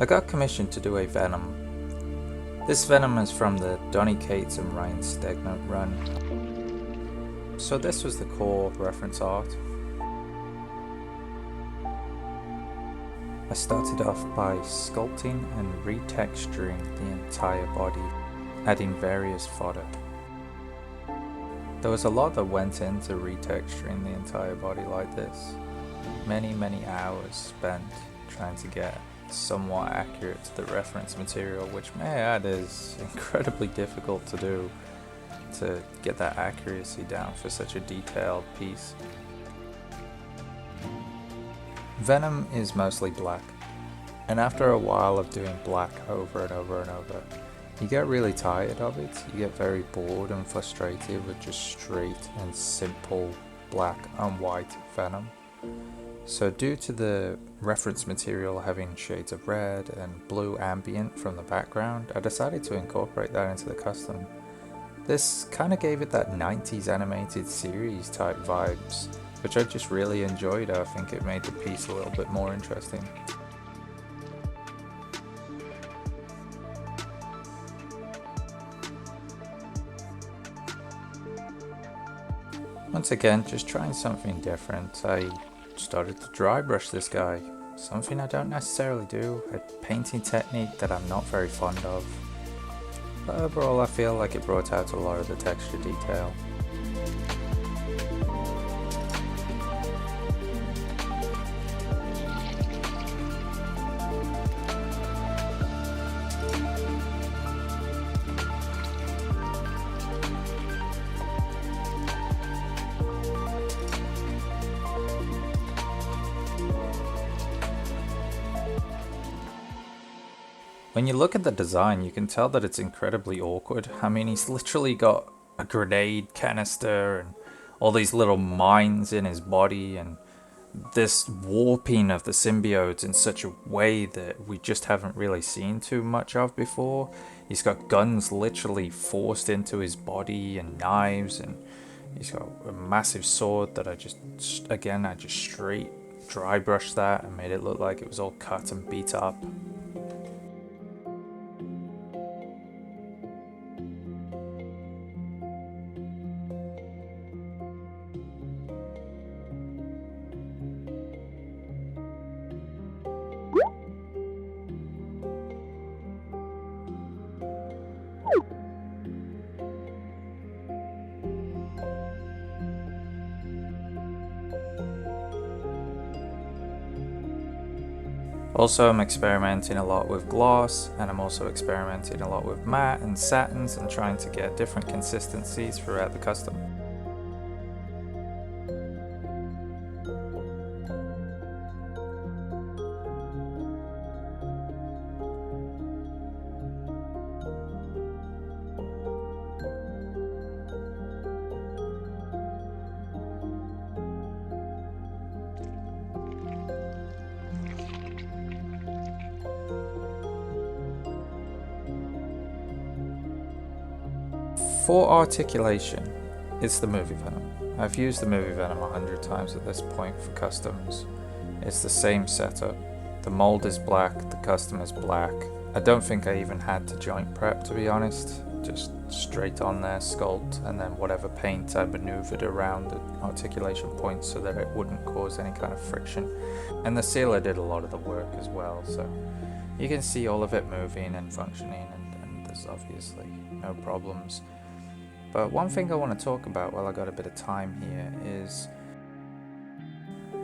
I got commissioned to do a Venom. This Venom is from the Donny Cates and Ryan Stegman run. So this was the core reference art. I started off by sculpting and retexturing the entire body, adding various fodder. There was a lot that went into retexturing the entire body like this. Many hours spent trying to get somewhat accurate to the reference material, which may I add is incredibly difficult to do, to get that accuracy down for such a detailed piece. Venom is mostly black, and after a while of doing black over and over and over, you get really tired of it. You get very bored and frustrated with just straight and simple black and white Venom. So due to the reference material having shades of red and blue ambient from the background, I decided to incorporate that into the custom. This kind of gave it that 90s animated series type vibes, which I just really enjoyed. I think it made the piece a little bit more interesting. Once again, just trying something different, I started to dry brush this guy. Something I don't necessarily do, a painting technique that I'm not very fond of. But overall I feel like it brought out a lot of the texture detail. When you look at the design, you can tell that it's incredibly awkward. I mean, he's literally got a grenade canister and all these little mines in his body, and this warping of the symbiote in such a way that we just haven't really seen too much of before. He's got guns literally forced into his body and knives, and he's got a massive sword that I just straight dry brushed that and made it look like it was all cut and beat up. Also, I'm experimenting a lot with gloss, and I'm also experimenting a lot with matte and satins and trying to get different consistencies throughout the custom. For articulation, it's the movie Venom. I've used the movie Venom 100 times at this point for customs. It's the same setup. The mold is black, the custom is black. I don't think I even had to joint prep, to be honest. Just straight on there, sculpt, and then whatever paint I maneuvered around the articulation points so that it wouldn't cause any kind of friction. And the sealer did a lot of the work as well, so you can see all of it moving and functioning, and there's obviously no problems. But one thing I want to talk about while I got a bit of time here is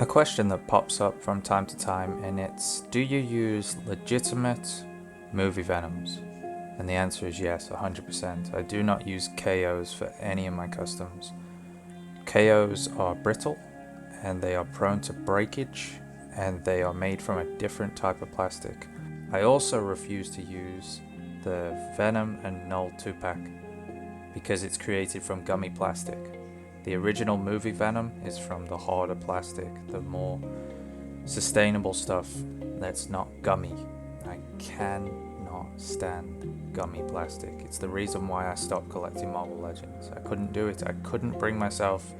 a question that pops up from time to time, and it's, do you use legitimate movie Venoms? And the answer is yes, 100%. I do not use KOs for any of my customs. KOs are brittle, and they are prone to breakage, and they are made from a different type of plastic. I also refuse to use the Venom and Null 2-pack because it's created from gummy plastic. The original movie Venom is from the harder plastic, the more sustainable stuff that's not gummy. I cannot stand gummy plastic. It's the reason why I stopped collecting Marvel Legends. I couldn't do it. I couldn't bring myself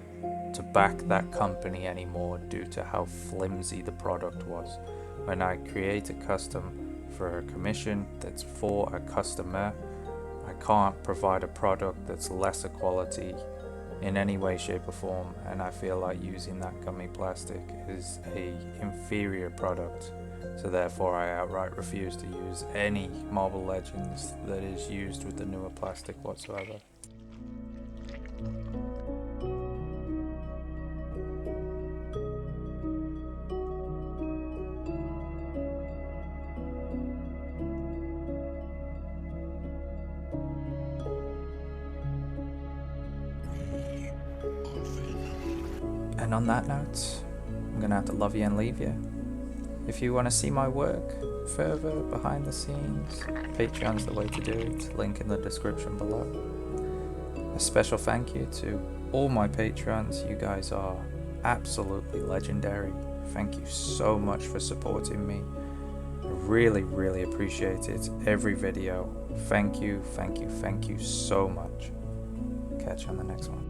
to back that company anymore due to how flimsy the product was. When I create a custom for a commission, that's for a customer. I can't provide a product that's lesser quality in any way, shape or form, and I feel like using that gummy plastic is a inferior product, so therefore I outright refuse to use any Marvel Legends that is used with the newer plastic whatsoever. And on that note, I'm gonna have to love you and leave you. If you want to see my work further behind the scenes, Patreon's the way to do it, link in the description below. A special thank you to all my patrons. You guys are absolutely legendary. Thank you so much for supporting me. I really appreciate it. Every video. Thank you so much. Catch you on the next one.